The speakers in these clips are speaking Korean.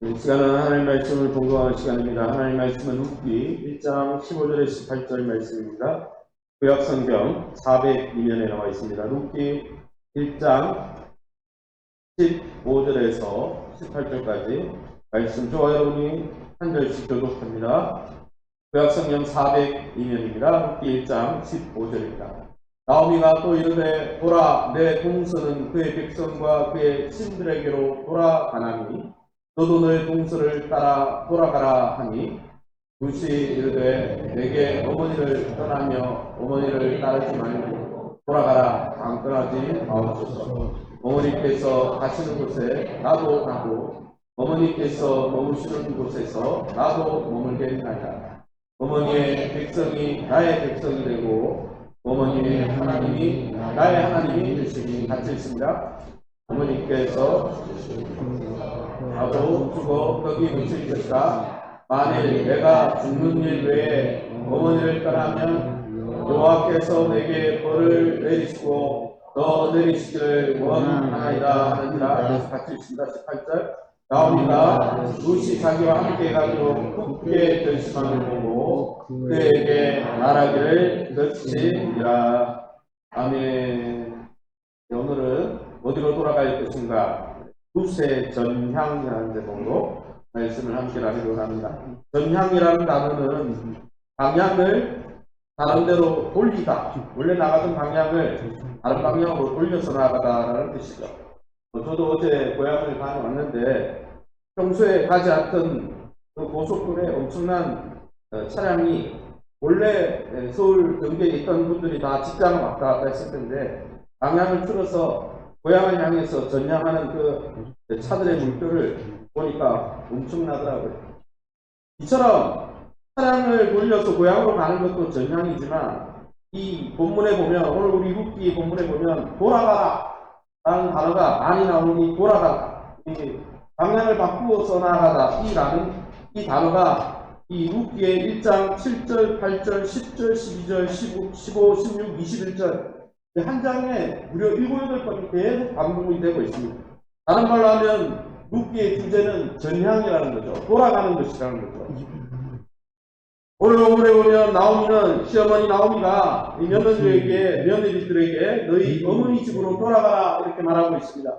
이 시간은 하나님 말씀을 공부하는 시간입니다. 하나님 말씀은 룻기 1장 15절에 18절 말씀입니다. 구약성경 402면에 나와 있습니다. 룻기 1장 15절에서 18절까지 말씀 저와 여러분이 한 절씩 교독합니다. 구약성경 402면입니다. 룻기 1장 15절입니다. 나오미가 또 이르되 보라 내 동서는 그의 백성과 그의 신들에게로 돌아가나니 너도 너의 동서를 따라 돌아가라 하니 룻이 이르되 내게 어머니를 떠나며 어머니를 따르지 말고 돌아가라 안 떠나지 마옵소서. 어머니께서 가시는 곳에 나도 가고 어머니께서 머무시는 곳에서 나도 머물겠나이다. 어머니의 백성이 나의 백성이 되고 어머니의 하나님이 나의 하나님이 되시니 같이 있습니다. 어머니께서 나도 죽어 거기 묻힐 것이다. 만일 내가 죽는 일 외에 어머니를 떠나면 여호와께서 내게 벌을 내리시고 더 내리시기를 원하나이다 하느니라. 같이 있습니다. 18절. 나오미가 룻이 자기와 함께 가기로 굳게 결심함을 보고 그에게 말하기를 그치니라. 아멘. 오늘은 어디로 돌아갈 것인가? 룻의 전향이라는 제목으로 말씀을 함께 나누려고 합니다. 전향이라는 단어는 방향을 다른 데로 돌리다, 원래 나가던 방향을 다른 방향으로 돌려서 나가다라는 뜻이죠. 저도 어제 고향을 다녀왔는데 평소에 가지 않던 그 고속도로에 엄청난 차량이 원래 서울 경계에 있던 분들이 다 직장을 왔다 갔다 했을 텐데 방향을 틀어서 고향을 향해서 전향하는 그 차들의 물결을 보니까 엄청나더라고요. 이처럼 차량을 돌려서 고향으로 가는 것도 전향이지만 이 본문에 보면, 오늘 우리 룻기 본문에 보면 돌아가라 라는 단어가 많이 나오니 돌아가다, 이 방향을 바꾸어서 나아가다 이 단어가 이 룻기의 1장 7절, 8절, 10절, 12절, 15, 16, 21절 한 장에 무려 7, 8번이 계속 반복이 되고 있습니다. 다른 말로 하면 룻기의 주제는 전향이라는 거죠. 돌아가는 것이라는 거죠. 오늘 본문에 보면 나오미는, 시어머니 나오미가 이 며느리들에게 너희 어머니 집으로 돌아가라 이렇게 말하고 있습니다.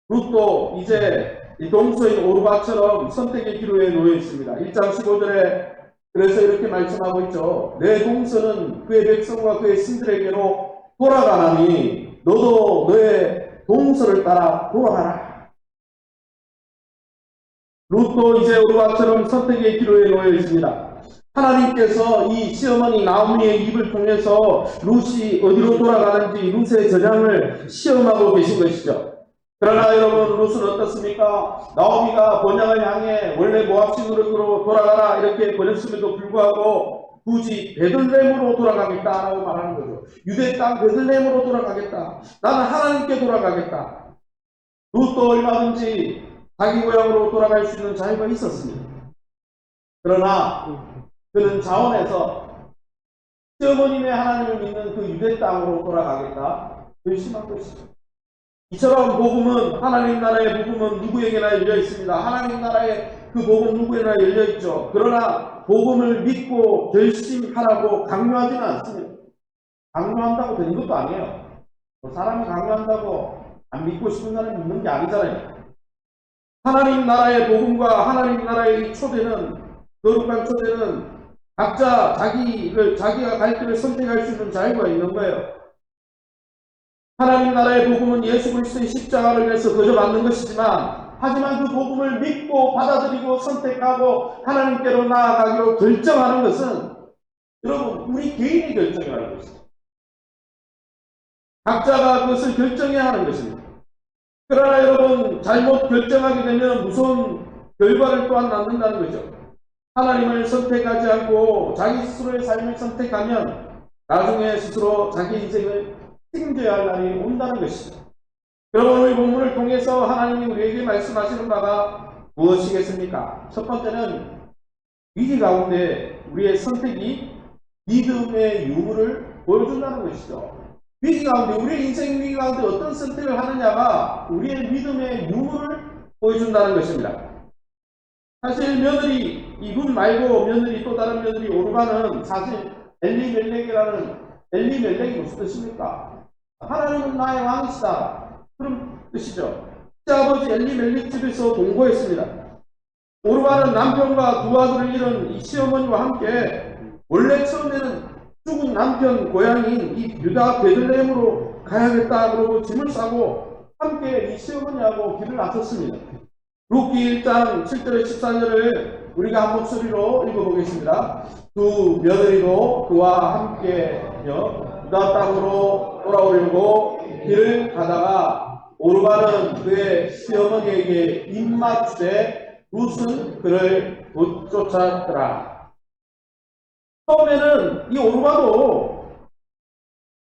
룻도 이제 이 동서인 오르바처럼 선택의 기로에 놓여 있습니다. 1장 15절에 그래서 이렇게 말씀하고 있죠. 내 동서는 그의 백성과 그의 신들에게로 돌아가나니 너도 너의 동서를 따라 돌아가라. 룻도 이제 오르바처럼 선택의 기로에 놓여 있습니다. 하나님께서 이 시어머니 나오미의 입을 통해서 룻이 어디로 돌아가는지 룻의 전향을 시험하고 계신 것이죠. 그러나 여러분, 룻은 어떻습니까? 나오미가 본향을 향해 원래 모압 신으로 돌아가라 이렇게 보냈음에도 불구하고 굳이 베들레헴으로 돌아가겠다라고 말하는 거죠. 유대 땅 베들레헴으로 돌아가겠다. 나는 하나님께 돌아가겠다. 룻도 얼마든지 자기 고향으로 돌아갈 수 있는 자유가 있었습니다. 그러나 그는 자원에서 시어머님의 하나님을 믿는 그 유대 땅으로 돌아가겠다 결심한 것이죠. 이처럼 복음은, 하나님 나라의 복음은 누구에게나 열려 있습니다. 하나님 나라의 그 복음 누구에게나 열려 있죠. 그러나 복음을 믿고 결심하라고 강요하지는 않습니다. 강요한다고 되는 것도 아니에요. 사람이 강요한다고 안 믿고 싶은 사람이 믿는 게 아니잖아요. 하나님 나라의 복음과 하나님 나라의 이 초대는, 거룩한 초대는 각자 자기가 갈 길을 선택할 수 있는 자유가 있는 거예요. 하나님 나라의 복음은 예수 그리스도의 십자가를 위해서 거저 받는 것이지만, 하지만 그 복음을 믿고 받아들이고 선택하고 하나님께로 나아가기로 결정하는 것은 여러분 우리 개인의 결정이라는 것입니다. 각자가 그것을 결정해야 하는 것입니다. 그러나 여러분, 잘못 결정하게 되면 무서운 결과를 또한 낳는다는 거죠. 하나님을 선택하지 않고 자기 스스로의 삶을 선택하면 나중에 스스로 자기 인생을 책임져야 할 날이 온다는 것이죠. 그러면 오늘 본문을 통해서 하나님이 우리에게 말씀하시는 바가 무엇이겠습니까? 첫 번째는 위기 가운데 우리의 선택이 믿음의 유무를 보여준다는 것이죠. 위기 가운데, 우리의 인생 위기 가운데 어떤 선택을 하느냐가 우리의 믿음의 유무를 보여준다는 것입니다. 사실 며느리 이분 말고 며느리 또 다른 며느리 오르바는 사실 엘리멜렉이 무슨 뜻입니까? 하나님은 나의 왕이시다. 그런 뜻이죠. 시아버지 엘리멜렉 집에서 동거했습니다. 오르바는 남편과 두 아들을 잃은 이 시어머니와 함께 원래 처음에는 죽은 남편 고향인 이 유다 베들레헴으로 가야겠다 그러고 짐을 싸고 함께 이 시어머니하고 길을 나섰습니다. 룻기 1장 7절에 14절을 우리가 한 목소리로 읽어보겠습니다. 두 며느리도 그와 함께 유다 땅으로 돌아오려고 길을 가다가 오르바는 그의 시어머니에게 입맞추되 룻은 그를 쫓았더라. 처음에는 이 오르바도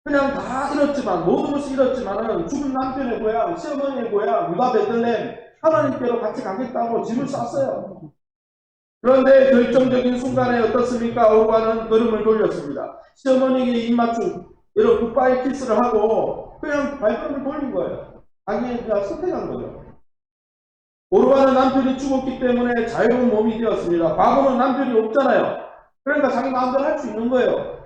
그냥 다 잃었지만 모든 것을 잃었지만은 죽은 남편의 고향, 시어머니의 고향 유다 베들레헴 하나님께로 같이 가겠다고 짐을 쌌어요. 그런데 결정적인 순간에 어떻습니까? 오르바는 걸음을 돌렸습니다. 시어머니에게 입맞춤 이런 굿바이 키스를 하고 그냥 발걸음을 돌린 거예요. 자기가 선택한 거죠. 오르바는 남편이 죽었기 때문에 자유로운 몸이 되었습니다. 과거는 남편이 없잖아요. 그러니까 자기 마음대로 할 수 있는 거예요.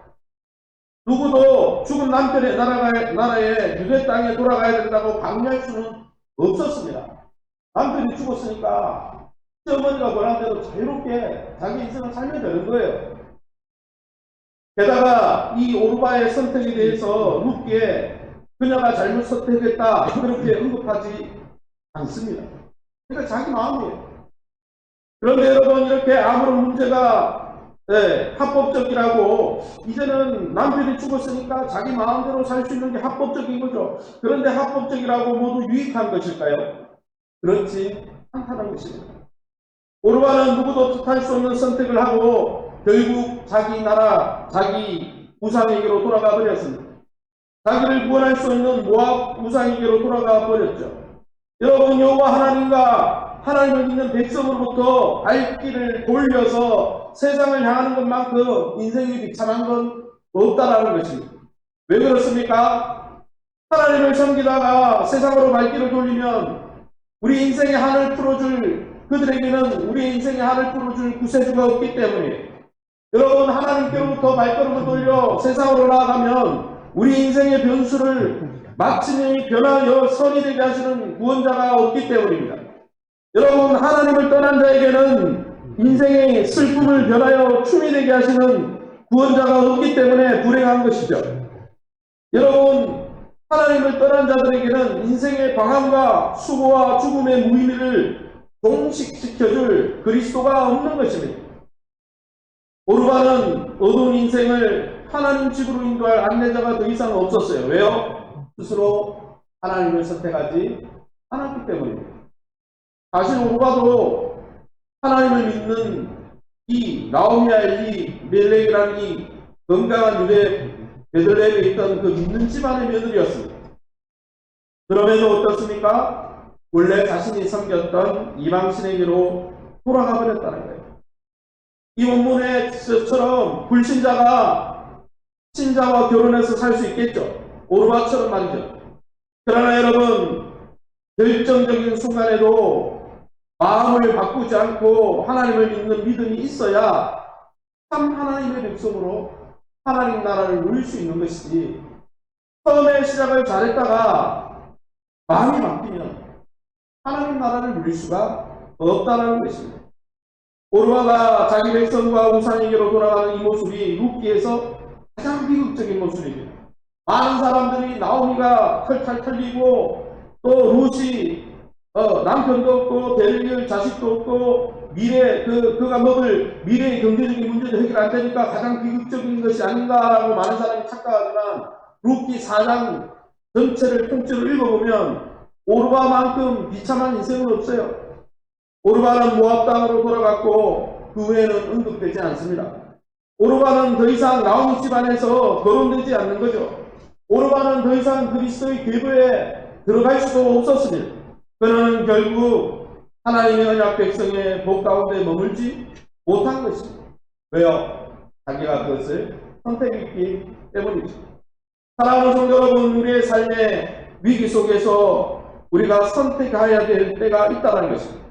누구도 죽은 남편의 나라에 유대 땅에 돌아가야 된다고 강요할 수는 없었습니다. 남편이 죽었으니까 시어머니가 원하는 대로 자유롭게 자기 인생을 살면 되는 거예요. 게다가 이 오르바의 선택에 대해서 룻기에 그녀가 잘못 선택했다 그렇게 언급하지 않습니다. 그러니까 자기 마음이에요. 그런데 여러분 이렇게 아무런 문제가 합법적이라고 이제는 남편이 죽었으니까 자기 마음대로 살 수 있는 게 합법적인 거죠. 그런데 합법적이라고 모두 유익한 것일까요? 그렇지 않다는 것입니다. 오르바는 누구도 뜻할 수 없는 선택을 하고 결국 자기 나라, 자기 우상에게로 돌아가 버렸습니다. 자기를 구원할 수 없는 모압 우상에게로 돌아가 버렸죠. 여러분 여호와 하나님과 하나님을 믿는 백성으로부터 발길을 돌려서 세상을 향하는 것만큼 인생이 비참한 건 없다라는 것입니다. 왜 그렇습니까? 하나님을 섬기다가 세상으로 발길을 돌리면 우리 인생의 한을 풀어줄 그들에게는 우리 인생의 한을 풀어줄 구세주가 없기 때문에 여러분 하나님께로부터 발걸음을 돌려 세상으로 나아가면 우리 인생의 변수를 마침내 변하여 선이 되게 하시는 구원자가 없기 때문입니다. 여러분 하나님을 떠난 자에게는 인생의 슬픔을 변하여 춤이 되게 하시는 구원자가 없기 때문에 불행한 것이죠. 여러분 하나님을 떠난 자들에게는 인생의 방황과 수고와 죽음의 무의미를 종식시켜줄 그리스도가 없는 것입니다. 오르바는 어두운 인생을 하나님 집으로 인도할 안내자가 더 이상 없었어요. 왜요? 스스로 하나님을 선택하지 않았기 때문입니다. 사실 오르바도 하나님을 믿는 이 나오미와 엘리멜렉이라는 이 건강한 유대 베들레헴에 있던 그 믿는 집안의 며느리였습니다. 그럼에도 어떻습니까? 원래 자신이 섬겼던 이방신에게로 돌아가 버렸다는 거예요. 이 원문에처럼 불신자가 신자와 결혼해서 살 수 있겠죠. 오르바처럼 말이죠. 그러나 여러분 결정적인 순간에도 마음을 바꾸지 않고 하나님을 믿는 믿음이 있어야 참 하나님의 백성으로 하나님 나라를 누릴 수 있는 것이지 처음에 시작을 잘했다가 마음이 바뀌면 하나님 나라를 누릴 수가 없다는 것입니다. 오르바가 자기 백성과 우상에게로 돌아가는 이 모습이 룻기에서 가장 비극적인 모습입니다. 많은 사람들이 나오미가 털탈 털리고 또 룻이 남편도 없고 데릴 자식도 없고 그가 먹을 미래의 경제적인 문제도 해결 안 되니까 가장 비극적인 것이 아닌가라고 많은 사람이 착각하지만 룻기 4장 전체를 통째로 읽어보면 오르바만큼 비참한 인생은 없어요. 오르바는 모압 땅으로 돌아갔고 그 후에는 언급되지 않습니다. 오르바는 더 이상 나오미 집안에서 거론되지 않는 거죠. 오르바는 더 이상 그리스도의 계보에 들어갈 수도 없었습니다. 그는 결국 하나님의 언약 백성의 복 가운데 머물지 못한 것입니다. 왜요? 자기가 그것을 선택했기 때문이죠. 사랑하는 성도 여러분, 우리의 삶의 위기 속에서 우리가 선택해야 될 때가 있다는 것입니다.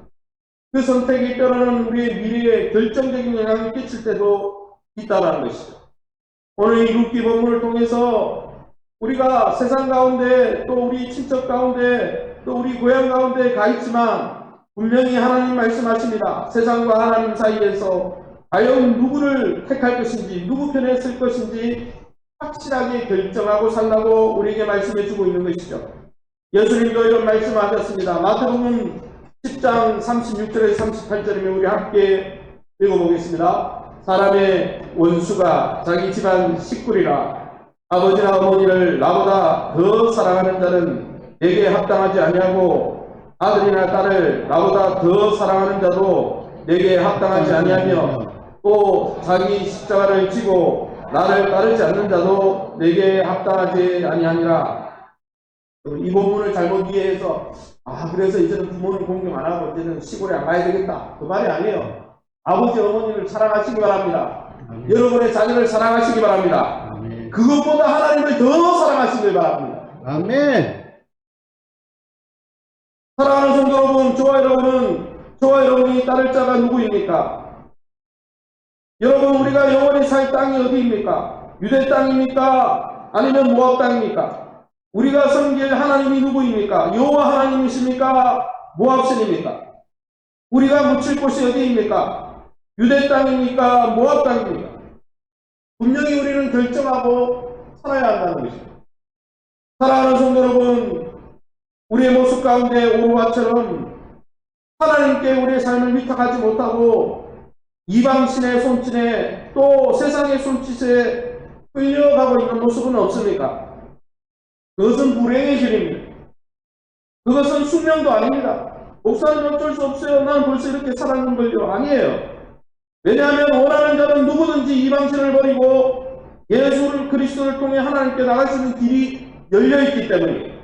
그 선택이 때로는 우리의 미래에 결정적인 영향을 끼칠 때도 있다는 것이죠. 오늘 이 룻기 본문을 통해서 우리가 세상 가운데 또 우리 친척 가운데 또 우리 고향 가운데 가 있지만 분명히 하나님 말씀하십니다. 세상과 하나님 사이에서 과연 누구를 택할 것인지 누구 편에 설 것인지 확실하게 결정하고 살라고 우리에게 말씀해 주고 있는 것이죠. 예수님도 이런 말씀하셨습니다. 마태복음 10장 36절에서 38절이면 우리 함께 읽어보겠습니다. 사람의 원수가 자기 집안 식구리라. 아버지나 어머니를 나보다 더 사랑하는 자는 내게 합당하지 아니하고 아들이나 딸을 나보다 더 사랑하는 자도 내게 합당하지 아니하며 또 자기 십자가를 지고 나를 따르지 않는 자도 내게 합당하지 아니하니라. 이 본문을 잘못 이해해서 그래서 이제는 부모님 공경 안 하고 이제는 시골에 안 가야 되겠다, 그 말이 아니에요. 아버지 어머니를 사랑하시기 바랍니다. 여러분의 자녀를 사랑하시기 바랍니다. 그것보다 하나님을 더 사랑하시길 바랍니다. 아멘. 사랑하는 성도 여러분, 저와 여러분이 따를 자가 누구입니까? 여러분, 우리가 영원히 살 땅이 어디입니까? 유대 땅입니까? 아니면 모압 땅입니까? 우리가 섬길 하나님이 누구입니까? 여호와 하나님이십니까? 모압 신입니까? 우리가 묻힐 곳이 어디입니까? 유대 땅입니까? 모압 땅입니까? 분명히 우리는 결정하고 살아야 한다는 것입니다. 사랑하는 성도 여러분, 우리의 모습 가운데 오르바처럼 하나님께 우리의 삶을 위탁하지 못하고 이방신의 손짓에 또 세상의 손짓에 끌려가고 있는 모습은 없습니까? 그것은 불행의 길입니다. 그것은 숙명도 아닙니다. 목사님 어쩔 수 없어요. 난 벌써 이렇게 살았는걸요. 아니에요. 왜냐하면 원하는 자는 누구든지 이방신을 버리고 예수 그리스도를 통해 하나님께 나갈 수 있는 길이 열려있기 때문에.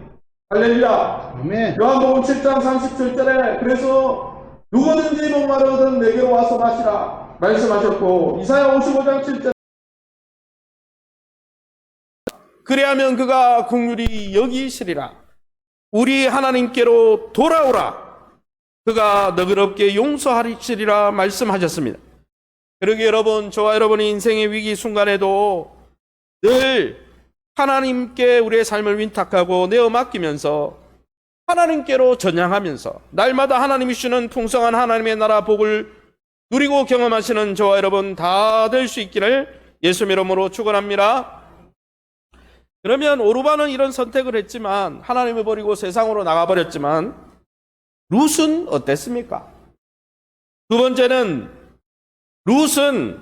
할렐루야. 아멘. 요한복음 7장 37절에 그래서 누구든지 목마르거든 내게로 와서 마시라 말씀하셨고, 이사야 55장 7절 그래야면 그가 긍휼히 여기시리라. 우리 하나님께로 돌아오라. 그가 너그럽게 용서하시리라 말씀하셨습니다. 그러게 여러분, 저와 여러분의 인생의 위기 순간에도 늘 하나님께 우리의 삶을 위탁하고 내어 맡기면서 하나님께로 전향하면서 날마다 하나님이 주시는 풍성한 하나님의 나라 복을 누리고 경험하시는 저와 여러분 다 될 수 있기를 예수의 이름으로 축원합니다. 그러면 오르바는 이런 선택을 했지만, 하나님을 버리고 세상으로 나가버렸지만, 룻은 어땠습니까? 두 번째는 룻은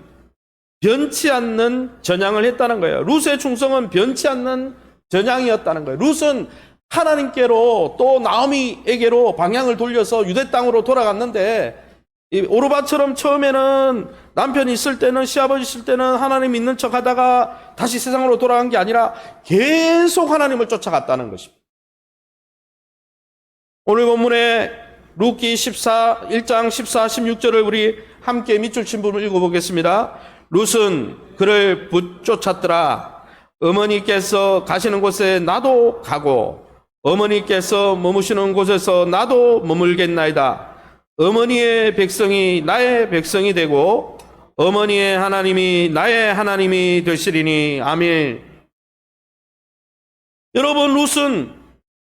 변치 않는 전향을 했다는 거예요. 룻의 충성은 변치 않는 전향이었다는 거예요. 룻은 하나님께로 또 나오미에게로 방향을 돌려서 유대 땅으로 돌아갔는데, 이 오르바처럼 처음에는 남편이 있을 때는, 시아버지 있을 때는 하나님 믿는 척 하다가 다시 세상으로 돌아간 게 아니라 계속 하나님을 쫓아갔다는 것입니다. 오늘 본문에 룻기 1장 14, 16절을 우리 함께 밑줄 친 부분을 읽어보겠습니다. 룻은 그를 붙쫓았더라. 어머니께서 가시는 곳에 나도 가고 어머니께서 머무시는 곳에서 나도 머물겠나이다. 어머니의 백성이 나의 백성이 되고 어머니의 하나님이 나의 하나님이 되시리니 아멘. 여러분, 룻은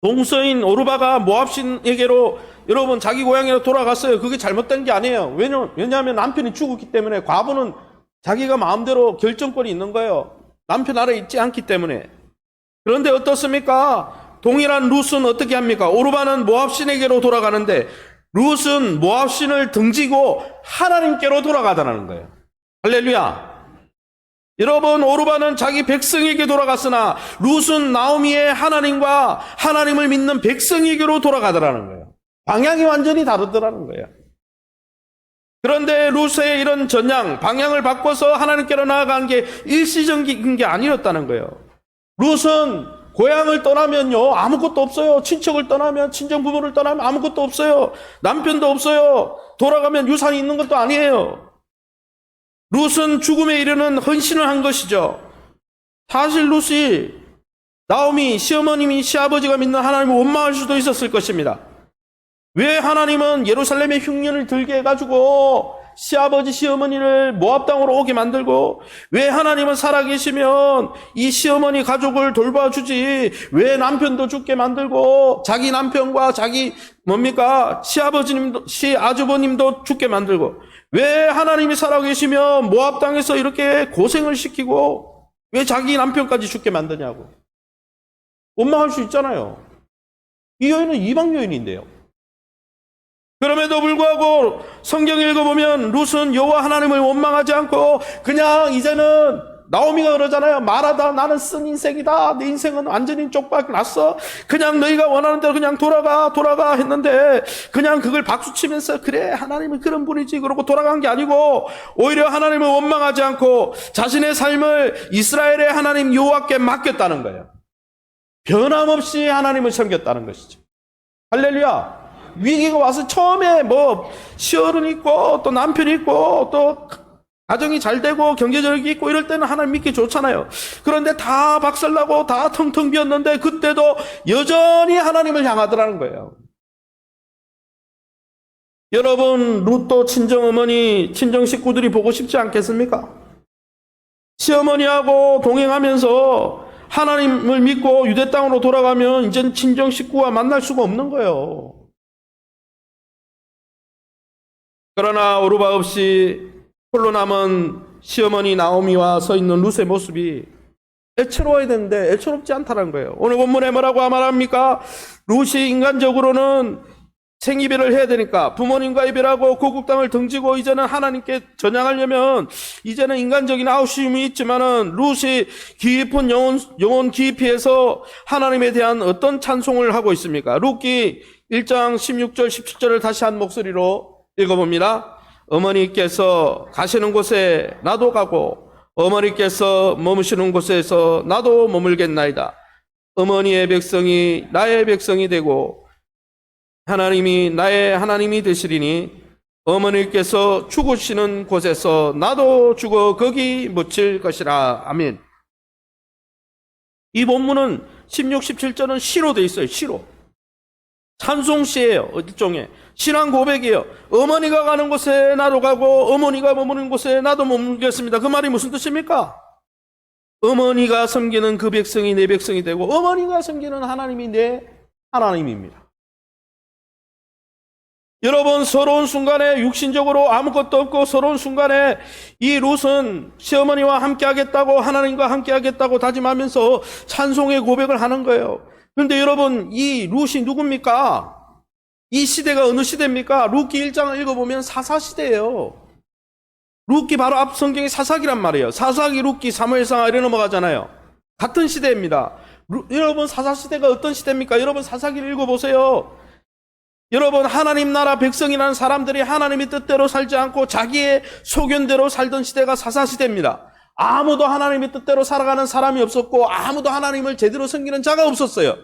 동서인 오르바가 모압신에게로 여러분 자기 고향으로 돌아갔어요. 그게 잘못된 게 아니에요. 왜냐하면 남편이 죽었기 때문에. 과부는 자기가 마음대로 결정권이 있는 거예요. 남편 아래 있지 않기 때문에. 그런데 어떻습니까? 동일한 룻은 어떻게 합니까? 오르바는 모압신에게로 돌아가는데 룻은 모압신을 등지고 하나님께로 돌아가더라는 거예요. 할렐루야. 여러분, 오르바는 자기 백성에게 돌아갔으나 룻은 나오미의 하나님과 하나님을 믿는 백성에게로 돌아가더라는 거예요. 방향이 완전히 다르더라는 거예요. 그런데 룻의 이런 전향, 방향을 바꿔서 하나님께로 나아간 게 일시적인 게 아니었다는 거예요. 룻은 고향을 떠나면요 아무것도 없어요. 친척을 떠나면, 친정 부모를 떠나면 아무것도 없어요. 남편도 없어요. 돌아가면 유산이 있는 것도 아니에요. 룻은 죽음에 이르는 헌신을 한 것이죠. 사실 룻이 나오미 시어머님이 시아버지가 믿는 하나님을 원망할 수도 있었을 것입니다. 왜 하나님은 예루살렘의 흉년을 들게 해가지고 시아버지 시어머니를 모압 땅으로 오게 만들고, 왜 하나님은 살아계시면 이 시어머니 가족을 돌봐주지 왜 남편도 죽게 만들고 자기 남편과 자기 시아버지님도 시아주버님도 죽게 만들고, 왜 하나님이 살아계시면 모압 땅에서 이렇게 고생을 시키고 왜 자기 남편까지 죽게 만드냐고 원망할 수 있잖아요. 이 여인은 이방 여인인데요. 그럼에도 불구하고 성경 읽어보면 룻은 여호와 하나님을 원망하지 않고 그냥 이제는 나오미가 그러잖아요. 말하다 나는 쓴 인생이다. 내 인생은 완전히 쪽박 났어. 그냥 너희가 원하는 대로 그냥 돌아가 했는데 그냥 그걸 박수치면서 그래 하나님은 그런 분이지 그러고 돌아간 게 아니고 오히려 하나님을 원망하지 않고 자신의 삶을 이스라엘의 하나님 여호와께 맡겼다는 거예요. 변함없이 하나님을 섬겼다는 것이죠. 할렐루야. 위기가 와서 처음에 시어른이 있고 또 남편이 있고 또 가정이 잘 되고 경제적으로 있고 이럴 때는 하나님 믿기 좋잖아요. 그런데 다 박살나고 다 텅텅 비었는데 그때도 여전히 하나님을 향하더라는 거예요. 여러분, 룻도 친정어머니, 친정 식구들이 보고 싶지 않겠습니까? 시어머니하고 동행하면서 하나님을 믿고 유대 땅으로 돌아가면 이젠 친정 식구와 만날 수가 없는 거예요. 그러나 오르바 없이 홀로 남은 시어머니 나오미와 서 있는 룻의 모습이 애처로워야 되는데 애처롭지 않다는 거예요. 오늘 본문에 뭐라고 말합니까? 룻이 인간적으로는 생이별을 해야 되니까 부모님과 이별하고 고국 땅을 등지고 이제는 하나님께 전향하려면 이제는 인간적인 아쉬움이 있지만은 룻이 깊은 영혼 깊이에서 하나님에 대한 어떤 찬송을 하고 있습니까? 룻기 1장 16절 17절을 다시 한 목소리로 읽어봅니다. 어머니께서 가시는 곳에 나도 가고 어머니께서 머무시는 곳에서 나도 머물겠나이다. 어머니의 백성이 나의 백성이 되고 하나님이 나의 하나님이 되시리니 어머니께서 죽으시는 곳에서 나도 죽어 거기 묻힐 것이라. 아멘. 이 본문은 16, 17절은 시로 되어 있어요. 시로. 찬송시예요. 일종의 신앙 고백이에요. 어머니가 가는 곳에 나도 가고 어머니가 머무는 곳에 나도 머물겠습니다. 그 말이 무슨 뜻입니까? 어머니가 섬기는 그 백성이 내 백성이 되고 어머니가 섬기는 하나님이 내 하나님입니다. 여러분, 서러운 순간에 육신적으로 아무것도 없고 서러운 순간에 이 룻은 시어머니와 함께 하겠다고 하나님과 함께 하겠다고 다짐하면서 찬송의 고백을 하는 거예요. 그런데 여러분, 이 룻이 누굽니까? 이 시대가 어느 시대입니까? 룻기 1장을 읽어보면 사사시대예요. 룻기 바로 앞 성경이 사사기란 말이에요. 사사기, 룻기, 사무엘상 이래 넘어가잖아요. 같은 시대입니다. 여러분, 사사시대가 어떤 시대입니까? 여러분, 사사기를 읽어보세요. 여러분, 하나님 나라 백성이라는 사람들이 하나님의 뜻대로 살지 않고 자기의 소견대로 살던 시대가 사사시대입니다. 아무도 하나님의 뜻대로 살아가는 사람이 없었고 아무도 하나님을 제대로 섬기는 자가 없었어요.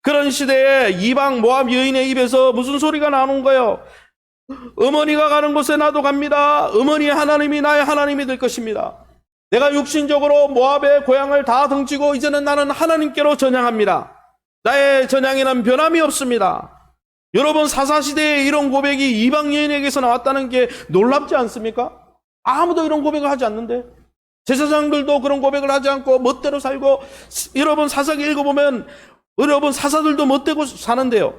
그런 시대에 이방 모압 여인의 입에서 무슨 소리가 나오는 거예요? 어머니가 가는 곳에 나도 갑니다. 어머니의 하나님이 나의 하나님이 될 것입니다. 내가 육신적으로 모압의 고향을 다 등지고 이제는 나는 하나님께로 전향합니다. 나의 전향에는 변함이 없습니다. 여러분, 사사시대에 이런 고백이 이방 여인에게서 나왔다는 게 놀랍지 않습니까? 아무도 이런 고백을 하지 않는데, 제사장들도 그런 고백을 하지 않고 멋대로 살고, 여러분 사사기 읽어보면 여러분 사사들도 멋대로 사는데요.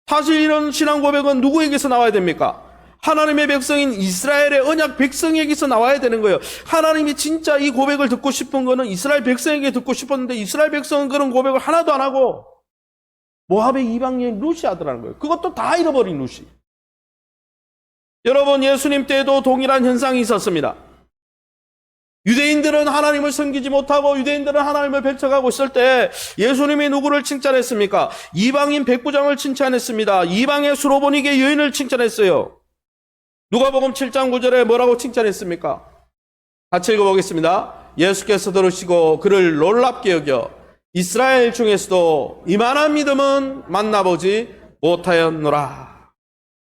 사실 이런 신앙 고백은 누구에게서 나와야 됩니까? 하나님의 백성인 이스라엘의 언약 백성에게서 나와야 되는 거예요. 하나님이 진짜 이 고백을 듣고 싶은 거는 이스라엘 백성에게 듣고 싶었는데 이스라엘 백성은 그런 고백을 하나도 안 하고 모압의 이방 여인 룻이 하더라는 거예요. 그것도 다 잃어버린 룻이. 여러분, 예수님 때에도 동일한 현상이 있었습니다. 유대인들은 하나님을 섬기지 못하고 유대인들은 하나님을 배척하고 있을 때 예수님이 누구를 칭찬했습니까? 이방인 백부장을 칭찬했습니다. 이방의 수로보니게 여인을 칭찬했어요. 누가복음 7장 9절에 뭐라고 칭찬했습니까? 같이 읽어보겠습니다. 예수께서 들으시고 그를 놀랍게 여겨 이스라엘 중에서도 이만한 믿음은 만나보지 못하였노라.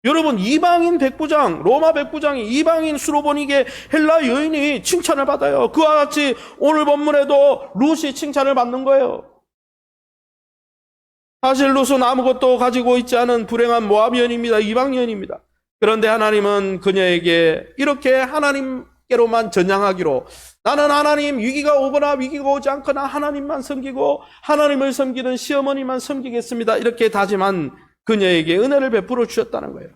여러분, 이방인 백부장, 로마 백부장이 이방인 수로보니게 헬라 여인이 칭찬을 받아요. 그와 같이 오늘 본문에도 룻이 칭찬을 받는 거예요. 사실 룻은 아무것도 가지고 있지 않은 불행한 모압여인입니다. 이방여인입니다. 그런데 하나님은 그녀에게 이렇게 하나님께로만 전향하기로, 나는 하나님, 위기가 오거나 위기가 오지 않거나 하나님만 섬기고 하나님을 섬기는 시어머니만 섬기겠습니다, 이렇게 다짐한 그녀에게 은혜를 베풀어 주셨다는 거예요.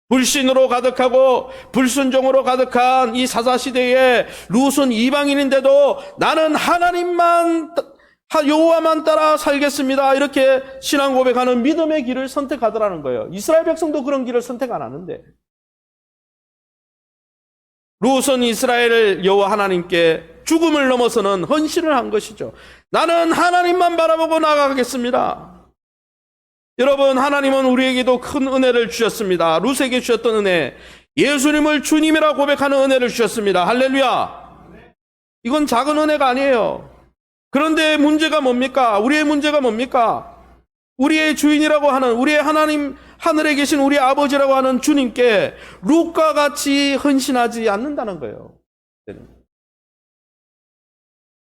불신으로 가득하고 불순종으로 가득한 이 사사시대에 룻은 이방인인데도 나는 하나님만, 여호와만 따라 살겠습니다, 이렇게 신앙 고백하는 믿음의 길을 선택하더라는 거예요. 이스라엘 백성도 그런 길을 선택 안 하는데, 룻은 이스라엘 여호와 하나님께 죽음을 넘어서는 헌신을 한 것이죠. 나는 하나님만 바라보고 나아가겠습니다. 여러분, 하나님은 우리에게도 큰 은혜를 주셨습니다. 룻에게 주셨던 은혜, 예수님을 주님이라 고백하는 은혜를 주셨습니다. 할렐루야. 이건 작은 은혜가 아니에요. 그런데 문제가 뭡니까? 우리의 문제가 뭡니까? 우리의 주인이라고 하는, 우리의 하나님, 하늘에 계신 우리 아버지라고 하는 주님께 룻과 같이 헌신하지 않는다는 거예요.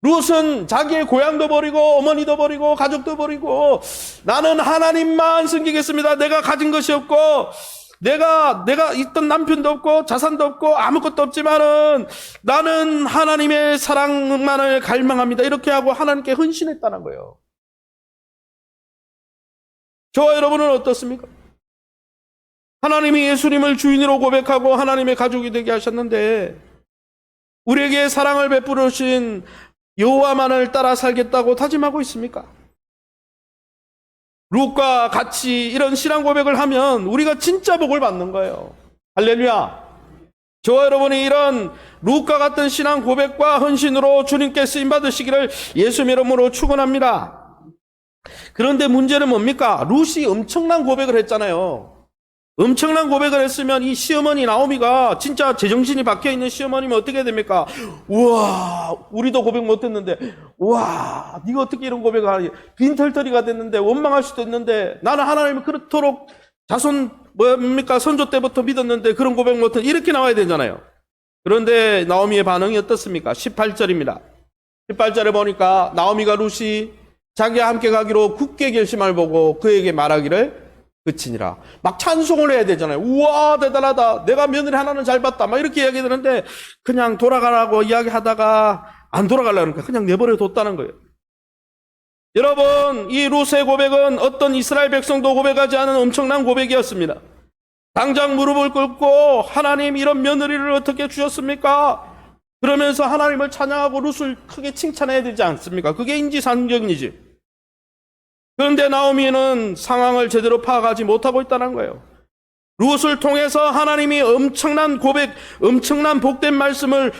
룻은 자기의 고향도 버리고 어머니도 버리고 가족도 버리고 나는 하나님만 섬기겠습니다. 내가 가진 것이 없고 내가 있던 남편도 없고 자산도 없고 아무것도 없지만은 나는 하나님의 사랑만을 갈망합니다, 이렇게 하고 하나님께 헌신했다는 거예요. 저와 여러분은 어떻습니까? 하나님이 예수님을 주인으로 고백하고 하나님의 가족이 되게 하셨는데 우리에게 사랑을 베풀어 주신 여호와만을 따라 살겠다고 다짐하고 있습니까? 룻과 같이 이런 신앙 고백을 하면 우리가 진짜 복을 받는 거예요. 할렐루야. 저와 여러분이 이런 룻과 같은 신앙 고백과 헌신으로 주님께 쓰임 받으시기를 예수님 이름으로 축원합니다. 그런데 문제는 뭡니까? 룻이 엄청난 고백을 했잖아요. 엄청난 고백을 했으면 이 시어머니 나오미가 진짜 제정신이 박혀있는 시어머니면 어떻게 됩니까? 우와, 우리도 고백 못했는데, 우와, 네가 어떻게 이런 고백을 하니? 빈털터리가 됐는데, 원망할 수도 있는데, 나는 하나님을 그렇도록 자손 뭡니까? 선조 때부터 믿었는데 그런 고백 못했, 이렇게 나와야 되잖아요. 그런데 나오미의 반응이 어떻습니까? 18절입니다. 18절에 보니까 나오미가 룻이 자기와 함께 가기로 굳게 결심을 보고 그에게 말하기를 그치니라. 막 찬송을 해야 되잖아요. 우와, 대단하다, 내가 며느리 하나는 잘 봤다, 막 이렇게 이야기 되는데 그냥 돌아가라고 이야기하다가 안 돌아가려니까 그냥 내버려 뒀다는 거예요. 여러분, 이 룻의 고백은 어떤 이스라엘 백성도 고백하지 않은 엄청난 고백이었습니다. 당장 무릎을 꿇고 하나님, 이런 며느리를 어떻게 주셨습니까? 그러면서 하나님을 찬양하고 룻을 크게 칭찬해야 되지 않습니까? 그게 인지상정이지. 그런데 나오미는 상황을 제대로 파악하지 못하고 있다는 거예요. 룻을 통해서 하나님이 엄청난 고백, 엄청난 복된 말씀을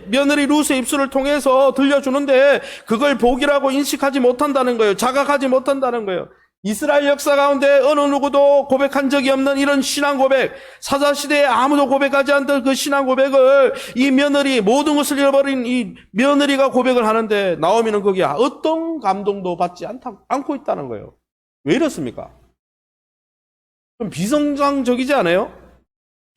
며느리 룻의 입술을 통해서 들려주는데 그걸 복이라고 인식하지 못한다는 거예요. 자각하지 못한다는 거예요. 이스라엘 역사 가운데 어느 누구도 고백한 적이 없는 이런 신앙 고백, 사사시대에 아무도 고백하지 않던 그 신앙 고백을 이 며느리, 모든 것을 잃어버린 이 며느리가 고백을 하는데 나오미는 거기에 어떤 감동도 받지 않고 있다는 거예요. 왜 이렇습니까? 좀 비성장적이지 않아요?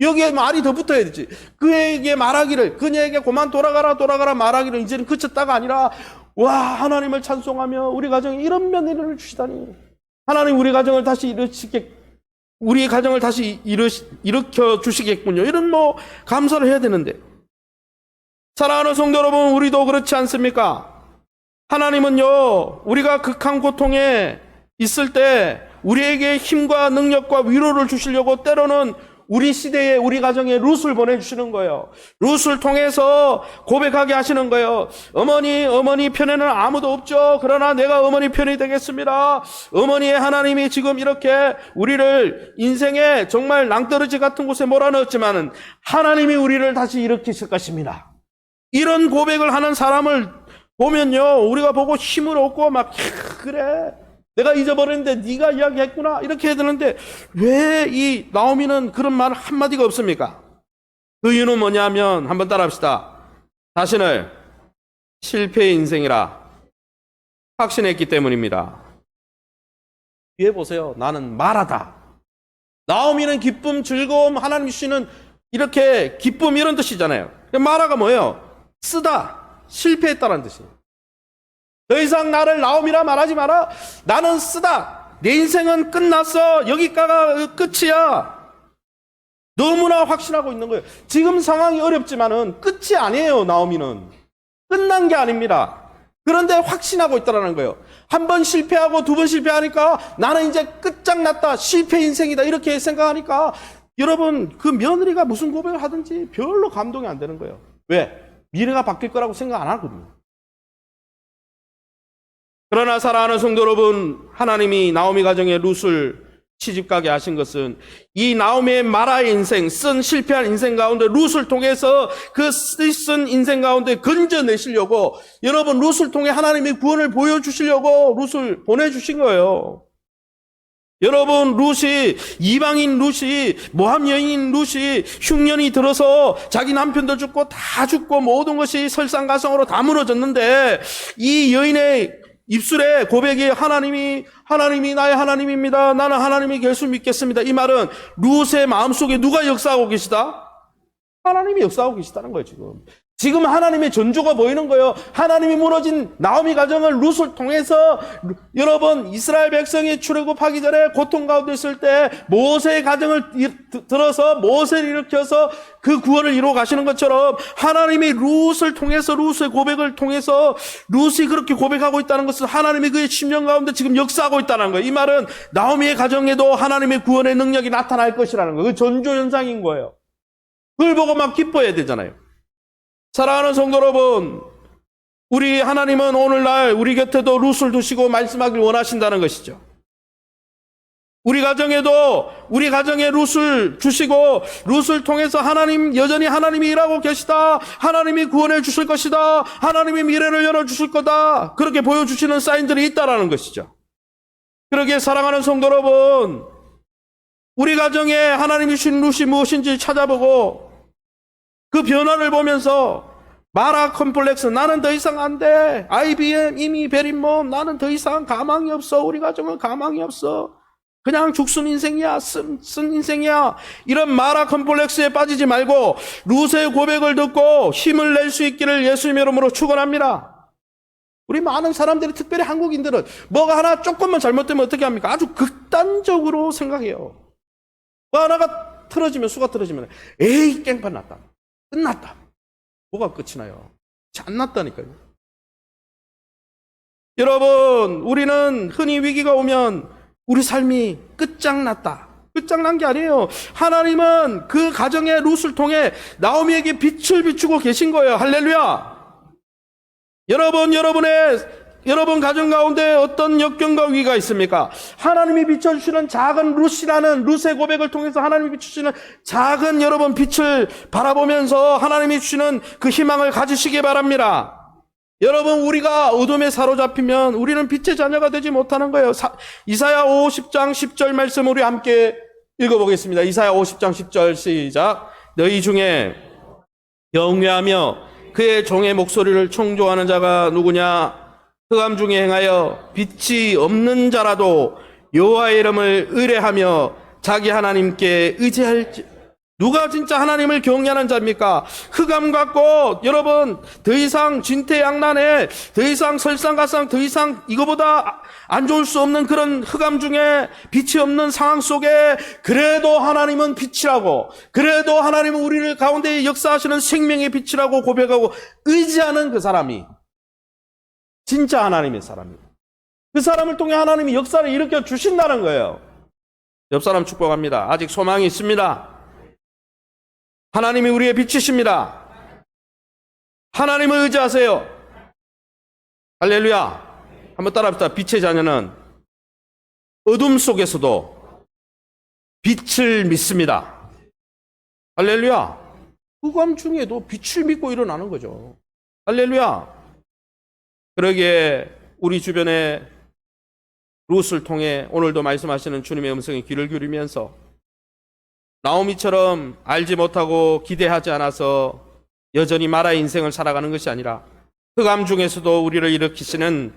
여기에 말이 더 붙어야 되지. 그에게 말하기를, 그녀에게 그만 돌아가라 말하기를 이제는 그쳤다가 아니라, 와, 하나님을 찬송하며 우리 가정에 이런 며느리를 주시다니. 하나님 우리 가정을 다시 우리의 가정을 다시 일으켜 주시겠군요. 이런 감사를 해야 되는데. 사랑하는 성도 여러분, 우리도 그렇지 않습니까? 하나님은요, 우리가 극한 고통에 있을 때 우리에게 힘과 능력과 위로를 주시려고 때로는 우리 시대에, 우리 가정에 룻을 보내주시는 거예요. 룻을 통해서 고백하게 하시는 거예요. 어머니 편에는 아무도 없죠. 그러나 내가 어머니 편이 되겠습니다. 어머니의 하나님이 지금 이렇게 우리를 인생에 정말 낭떠러지 같은 곳에 몰아넣었지만은 하나님이 우리를 다시 일으키실 것입니다. 이런 고백을 하는 사람을 보면요, 우리가 보고 힘을 얻고 막, 그래, 내가 잊어버렸는데 네가 이야기했구나, 이렇게 해야 되는데 왜 이 나오미는 그런 말 한마디가 없습니까? 그 이유는 뭐냐면, 한번 따라합시다. 자신을 실패의 인생이라 확신했기 때문입니다. 뒤에 보세요. 나는 말하다. 나오미는 기쁨, 즐거움, 하나님 주시는 이렇게 기쁨, 이런 뜻이잖아요. 말하가 뭐예요? 쓰다, 실패했다는 뜻이에요. 더 이상 나를 나옴이라 말하지 마라. 나는 쓰다. 내 인생은 끝났어. 여기까지가 끝이야. 너무나 확신하고 있는 거예요. 지금 상황이 어렵지만은 끝이 아니에요. 나오미는 끝난 게 아닙니다. 그런데 확신하고 있다는 거예요. 한 번 실패하고 두 번 실패하니까 나는 이제 끝장났다. 실패 인생이다. 이렇게 생각하니까 여러분 그 며느리가 무슨 고백을 하든지 별로 감동이 안 되는 거예요. 왜? 미래가 바뀔 거라고 생각 안 하거든요. 그러나 사랑하는 성도 여러분, 하나님이 나오미 가정에 룻을 시집가게 하신 것은 이 나오미의 마라의 인생, 쓴 실패한 인생 가운데 룻을 통해서 그 쓴 인생 가운데 건져내시려고, 여러분 룻을 통해 하나님의 구원을 보여주시려고 룻을 보내주신 거예요. 여러분 룻이, 이방인 룻이, 모함 여인인 룻이 흉년이 들어서 자기 남편도 죽고 다 죽고 모든 것이 설상가상으로 다 무너졌는데 이 여인의 입술에 고백이 하나님이 나의 하나님입니다. 나는 하나님이 예수 믿겠습니다. 이 말은 룻의 마음속에 누가 역사하고 계시다? 하나님이 역사하고 계시다는 거예요. 지금 하나님의 전조가 보이는 거예요. 하나님이 무너진 나오미 가정을 룻을 통해서, 여러분 이스라엘 백성이 출애굽하기 전에 고통 가운데 있을 때 모세의 가정을 들어서 모세를 일으켜서 그 구원을 이루어 가시는 것처럼 하나님이 룻을 통해서, 룻의 고백을 통해서 룻이 그렇게 고백하고 있다는 것은 하나님이 그의 심령 가운데 지금 역사하고 있다는 거예요. 이 말은 나오미의 가정에도 하나님의 구원의 능력이 나타날 것이라는 거예요. 그 전조 현상인 거예요. 그걸 보고 막 기뻐해야 되잖아요. 사랑하는 성도 여러분, 우리 하나님은 오늘날 우리 곁에도 룻을 두시고 말씀하길 원하신다는 것이죠. 우리 가정에 룻을 주시고 룻을 통해서 하나님, 여전히 하나님이 일하고 계시다. 하나님이 구원해 주실 것이다. 하나님이 미래를 열어주실 거다. 그렇게 보여주시는 사인들이 있다라는 것이죠. 그러기에 사랑하는 성도 여러분, 우리 가정에 하나님이 주신 룻이 무엇인지 찾아보고 그 변화를 보면서 마라 컴플렉스, 나는 더 이상 안 돼. IBM, 이미 베린 몸, 나는 더 이상 가망이 없어. 우리 가정은 가망이 없어. 그냥 죽순 인생이야. 쓴 인생이야. 이런 마라 컴플렉스에 빠지지 말고 룻의 고백을 듣고 힘을 낼 수 있기를 예수님의 이름으로 축원합니다. 우리 많은 사람들이, 특별히 한국인들은 뭐가 하나 조금만 잘못되면 어떻게 합니까? 아주 극단적으로 생각해요. 뭐 하나가 틀어지면, 수가 틀어지면 에이 깽판 났다. 끝났다. 뭐가 끝이 나요? 안 났다니까요. 여러분, 우리는 흔히 위기가 오면 우리 삶이 끝장났다. 끝장난 게 아니에요. 하나님은 그 가정의 룻을 통해 나오미에게 빛을 비추고 계신 거예요. 할렐루야. 여러분 가정 가운데 어떤 역경과 위기가 있습니까? 하나님이 비춰주시는 작은 룻이라는, 룻의 고백을 통해서 하나님이 비추시는 작은 여러분 빛을 바라보면서 하나님이 주시는 그 희망을 가지시기 바랍니다. 여러분, 우리가 어둠에 사로잡히면 우리는 빛의 자녀가 되지 못하는 거예요. 이사야 50장 10절 말씀 우리 함께 읽어보겠습니다. 이사야 50장 10절 시작. 너희 중에 경외하며 그의 종의 목소리를 청조하는 자가 누구냐? 흑암 중에 행하여 빛이 없는 자라도 여호와의 이름을 의뢰하며 자기 하나님께 의지할지. 누가 진짜 하나님을 경외하는 자입니까? 흑암 같고, 여러분 더 이상 진퇴양난에, 더 이상 설상가상, 더 이상 이거보다 안 좋을 수 없는 그런 흑암 중에, 빛이 없는 상황 속에 그래도 하나님은 빛이라고, 그래도 하나님은 우리를 가운데 역사하시는 생명의 빛이라고 고백하고 의지하는 그 사람이 진짜 하나님의 사람입니다. 그 사람을 통해 하나님이 역사를 일으켜 주신다는 거예요. 옆 사람 축복합니다. 아직 소망이 있습니다. 하나님이 우리의 빛이십니다. 하나님을 의지하세요. 할렐루야. 한번 따라합시다. 빛의 자녀는 어둠 속에서도 빛을 믿습니다. 할렐루야. 흑암 중에도 빛을 믿고 일어나는 거죠. 할렐루야. 그러기에 우리 주변에 룻을 통해 오늘도 말씀하시는 주님의 음성에 귀를 기울이면서 나오미처럼 알지 못하고 기대하지 않아서 여전히 마라의 인생을 살아가는 것이 아니라 흑암 중에서도 우리를 일으키시는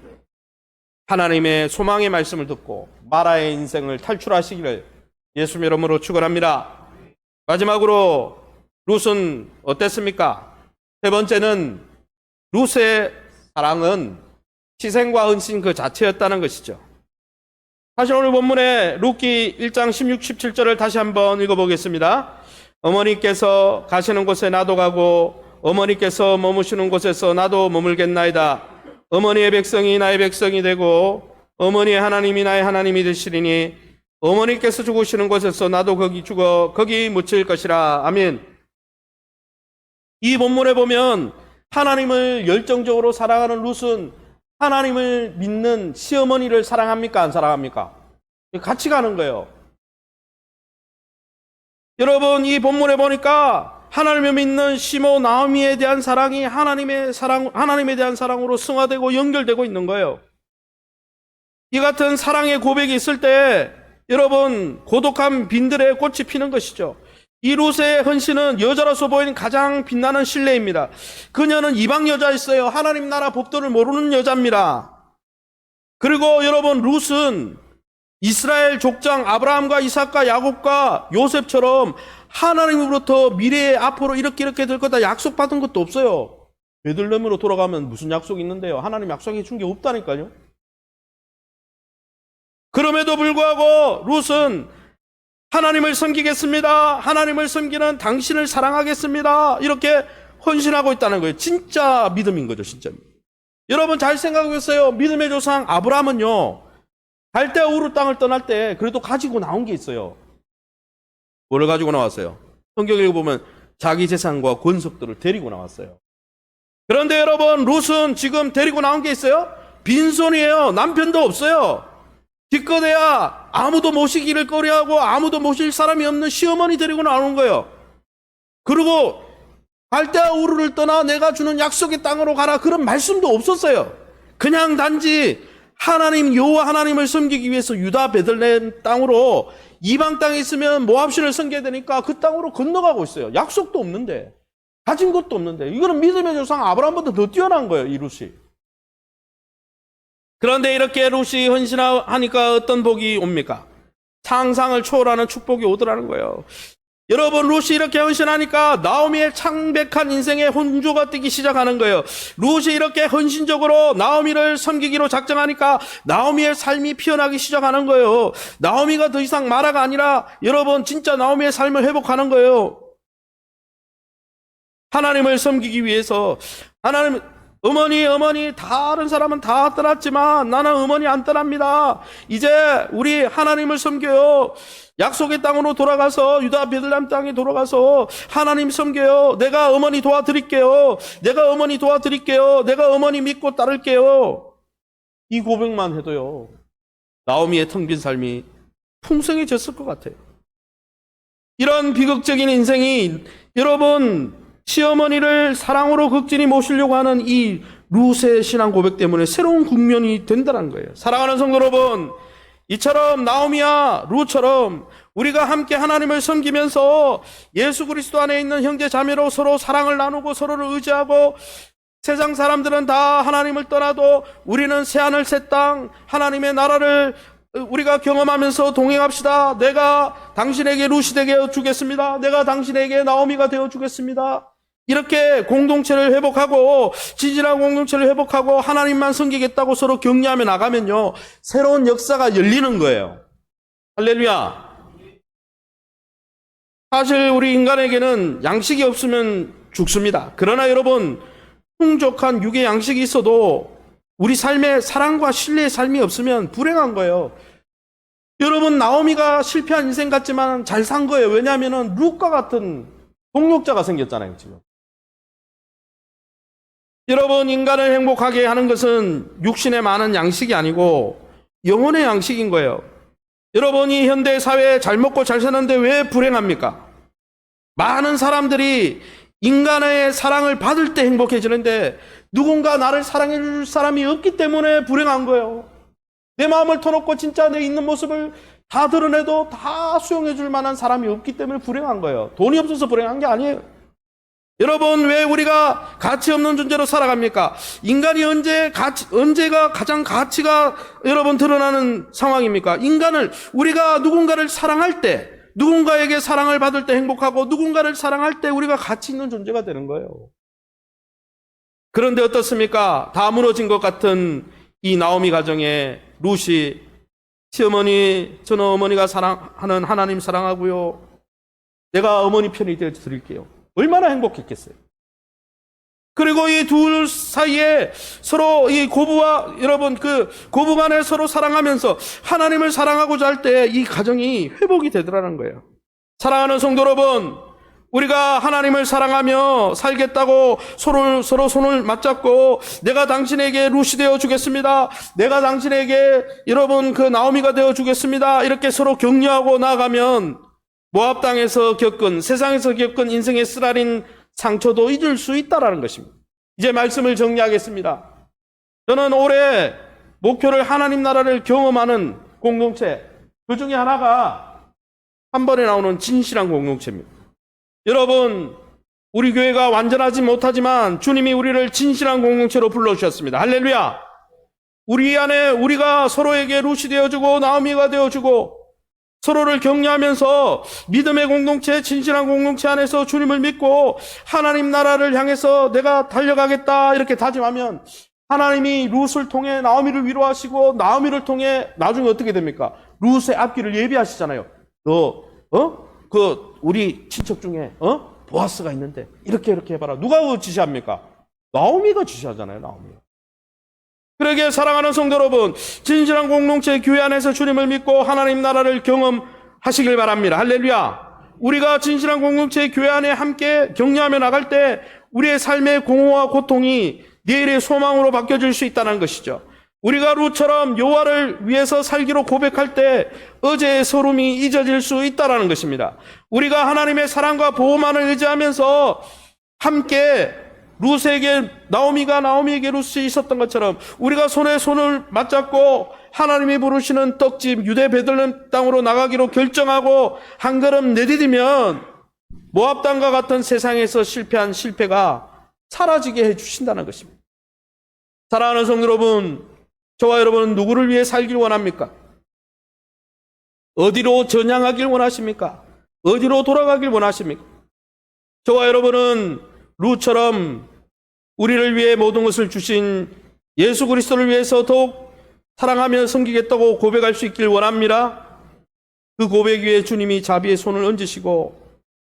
하나님의 소망의 말씀을 듣고 마라의 인생을 탈출하시기를 예수님의 이름으로 축원합니다. 마지막으로 룻은 어땠습니까? 세 번째는 룻의 사랑은 희생과 헌신 그 자체였다는 것이죠. 사실 오늘 본문에 룻기 1장 16, 17절을 다시 한번 읽어보겠습니다. 어머니께서 가시는 곳에 나도 가고 어머니께서 머무시는 곳에서 나도 머물겠나이다. 어머니의 백성이 나의 백성이 되고 어머니의 하나님이 나의 하나님이 되시리니 어머니께서 죽으시는 곳에서 나도 거기 죽어 거기 묻힐 것이라. 아멘. 이 본문에 보면 하나님을 열정적으로 사랑하는 룻은 하나님을 믿는 시어머니를 사랑합니까? 안 사랑합니까? 같이 가는 거예요. 여러분, 이 본문에 보니까 하나님을 믿는 시모 나오미에 대한 사랑이 하나님에 대한 사랑으로 승화되고 연결되고 있는 거예요. 이 같은 사랑의 고백이 있을 때 여러분, 고독한 빈들에 꽃이 피는 것이죠. 이 룻의 헌신은 여자로서 보이는 가장 빛나는 신뢰입니다. 그녀는 이방 여자였어요. 하나님 나라 법도를 모르는 여자입니다. 그리고 여러분, 룻은 이스라엘 족장 아브라함과 이삭과 야곱과 요셉처럼 하나님으로부터 미래에 앞으로 이렇게 될 거다 약속받은 것도 없어요. 베들레헴으로 돌아가면 무슨 약속이 있는데요? 하나님 약속해 준 게 없다니까요. 그럼에도 불구하고 룻은 하나님을 섬기겠습니다. 하나님을 섬기는 당신을 사랑하겠습니다. 이렇게 헌신하고 있다는 거예요. 진짜 믿음인 거죠, 진짜. 여러분 잘 생각해보세요. 믿음의 조상 아브라함은요, 갈대아 우르 땅을 떠날 때 그래도 가지고 나온 게 있어요. 뭐를 가지고 나왔어요? 성경에 보면 자기 재산과 권속들을 데리고 나왔어요. 그런데 여러분, 룻은 지금 데리고 나온 게 있어요? 빈손이에요. 남편도 없어요. 기껏해야 아무도 모시기를 꺼려하고 아무도 모실 사람이 없는 시어머니 데리고 나오는 거예요. 그리고 갈대아 우르를 떠나 내가 주는 약속의 땅으로 가라, 그런 말씀도 없었어요. 그냥 단지 하나님 여호와 하나님을 섬기기 위해서 유다 베들레헴 땅으로, 이방 땅에 있으면 모압신을 섬겨야 되니까 그 땅으로 건너가고 있어요. 약속도 없는데, 가진 것도 없는데. 이거는 믿음의 조상 아브라함보다 더 뛰어난 거예요, 이 룻이. 그런데 이렇게 룻이 헌신하니까 어떤 복이 옵니까? 상상을 초월하는 축복이 오더라는 거예요. 여러분, 룻이 이렇게 헌신하니까 나오미의 창백한 인생에 혼조가 뜨기 시작하는 거예요. 룻이 이렇게 헌신적으로 나오미를 섬기기로 작정하니까 나오미의 삶이 피어나기 시작하는 거예요. 나오미가 더 이상 마라가 아니라 여러분 진짜 나오미의 삶을 회복하는 거예요. 하나님을 섬기기 위해서 하나님, 어머니, 다른 사람은 다 떠났지만 나는 어머니 안 떠납니다. 이제 우리 하나님을 섬겨요. 약속의 땅으로 돌아가서 유다 베들레헴 땅에 돌아가서 하나님 섬겨요. 내가 어머니 도와드릴게요. 내가 어머니 믿고 따를게요. 이 고백만 해도요, 나오미의 텅 빈 삶이 풍성해졌을 것 같아요. 이런 비극적인 인생이 여러분, 시어머니를 사랑으로 극진히 모시려고 하는 이 룻의 신앙 고백 때문에 새로운 국면이 된다는 거예요. 사랑하는 성도 여러분, 이처럼 나오미와 룻처럼 우리가 함께 하나님을 섬기면서 예수 그리스도 안에 있는 형제 자매로 서로 사랑을 나누고 서로를 의지하고, 세상 사람들은 다 하나님을 떠나도 우리는 새하늘 새 땅 하나님의 나라를 우리가 경험하면서 동행합시다. 내가 당신에게 룻이 되게 주겠습니다. 내가 당신에게 나오미가 되어 주겠습니다. 이렇게 공동체를 회복하고, 진실한 공동체를 회복하고 하나님만 섬기겠다고 서로 격려하며 나가면요, 새로운 역사가 열리는 거예요. 할렐루야. 사실 우리 인간에게는 양식이 없으면 죽습니다. 그러나 여러분, 풍족한 육의 양식이 있어도 우리 삶에 사랑과 신뢰의 삶이 없으면 불행한 거예요. 여러분, 나오미가 실패한 인생 같지만 잘 산 거예요. 왜냐하면 룻과 같은 동력자가 생겼잖아요, 지금. 여러분, 인간을 행복하게 하는 것은 육신의 많은 양식이 아니고 영혼의 양식인 거예요. 여러분이 현대 사회에 잘 먹고 잘 사는데 왜 불행합니까? 많은 사람들이 인간의 사랑을 받을 때 행복해지는데 누군가 나를 사랑해 줄 사람이 없기 때문에 불행한 거예요. 내 마음을 터놓고 진짜 내 있는 모습을 다 드러내도 다 수용해 줄 만한 사람이 없기 때문에 불행한 거예요. 돈이 없어서 불행한 게 아니에요. 여러분, 왜 우리가 가치 없는 존재로 살아갑니까? 인간이 언제가 가장 가치가 여러분 드러나는 상황입니까? 우리가 누군가를 사랑할 때, 누군가에게 사랑을 받을 때 행복하고, 누군가를 사랑할 때 우리가 가치 있는 존재가 되는 거예요. 그런데 어떻습니까? 다 무너진 것 같은 이 나오미 가정에 룻이 시어머니, 저는 어머니가 사랑하는 하나님 사랑하고요. 내가 어머니 편이 되어 드릴게요. 얼마나 행복했겠어요. 그리고 이 둘 사이에 서로 이 고부와 여러분 그 고부 간에 서로 사랑하면서 하나님을 사랑하고자 할 때 이 가정이 회복이 되더라는 거예요. 사랑하는 성도 여러분, 우리가 하나님을 사랑하며 살겠다고 서로 손을 맞잡고 내가 당신에게 룻이 되어 주겠습니다. 내가 당신에게 여러분 그 나오미가 되어 주겠습니다. 이렇게 서로 격려하고 나아가면 모압 땅에서 겪은 세상에서 겪은 인생의 쓰라린 상처도 잊을 수 있다라는 것입니다. 이제 말씀을 정리하겠습니다. 저는 올해 목표를 하나님 나라를 경험하는 공동체, 그 중에 하나가 한 번에 나오는 진실한 공동체입니다. 여러분, 우리 교회가 완전하지 못하지만 주님이 우리를 진실한 공동체로 불러주셨습니다. 할렐루야! 우리 안에 우리가 서로에게 룻이 되어주고 나오미가 되어주고 서로를 격려하면서 믿음의 공동체, 진실한 공동체 안에서 주님을 믿고 하나님 나라를 향해서 내가 달려가겠다 이렇게 다짐하면 하나님이 룻을 통해 나오미를 위로하시고 나오미를 통해 나중에 어떻게 됩니까? 룻의 앞길을 예비하시잖아요. 우리 친척 중에 보아스가 있는데 이렇게 해봐라. 누가 지시합니까? 나오미가 지시하잖아요. 나오미가. 그러기에 사랑하는 성도 여러분, 진실한 공동체 교회 안에서 주님을 믿고 하나님 나라를 경험하시길 바랍니다. 할렐루야. 우리가 진실한 공동체 교회 안에 함께 격려하며 나갈 때 우리의 삶의 공허와 고통이 내일의 소망으로 바뀌어질 수 있다는 것이죠. 우리가 룻처럼 여호와를 위해서 살기로 고백할 때 어제의 서름이 잊어질 수 있다는 것입니다. 우리가 하나님의 사랑과 보호만을 의지하면서 함께 룻에게 나오미가 나오미에게 룻이 있었던 것처럼 우리가 손에 손을 맞잡고 하나님이 부르시는 떡집 유대 베들레헴 땅으로 나가기로 결정하고 한 걸음 내디디면 모압 땅과 같은 세상에서 실패한 실패가 사라지게 해주신다는 것입니다. 사랑하는 성도 여러분, 저와 여러분은 누구를 위해 살길 원합니까? 어디로 전향하길 원하십니까? 어디로 돌아가길 원하십니까? 저와 여러분은 룻처럼 우리를 위해 모든 것을 주신 예수 그리스도를 위해서 더욱 사랑하며 섬기겠다고 고백할 수 있길 원합니다. 그 고백 위에 주님이 자비의 손을 얹으시고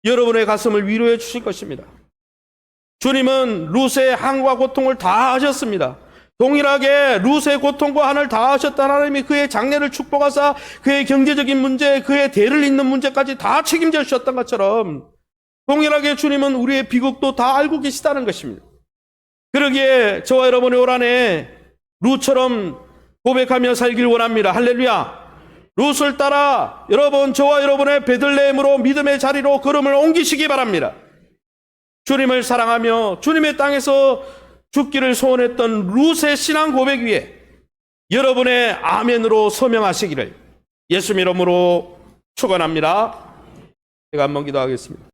여러분의 가슴을 위로해 주실 것입니다. 주님은 룻의 한과 고통을 다 하셨습니다. 동일하게 룻의 고통과 한을 다 하셨던 하나님이 그의 장래를 축복하사 그의 경제적인 문제, 그의 대를 잇는 문제까지 다 책임져 주셨던 것처럼 동일하게 주님은 우리의 비극도 다 알고 계시다는 것입니다. 그러기에 저와 여러분의 올 한해 룻처럼 고백하며 살길 원합니다. 할렐루야. 룻을 따라 여러분, 저와 여러분의 베들레헴으로 믿음의 자리로 걸음을 옮기시기 바랍니다. 주님을 사랑하며 주님의 땅에서 죽기를 소원했던 룻의 신앙 고백 위에 여러분의 아멘으로 서명하시기를 예수 이름으로 축원합니다. 제가 한번 기도하겠습니다.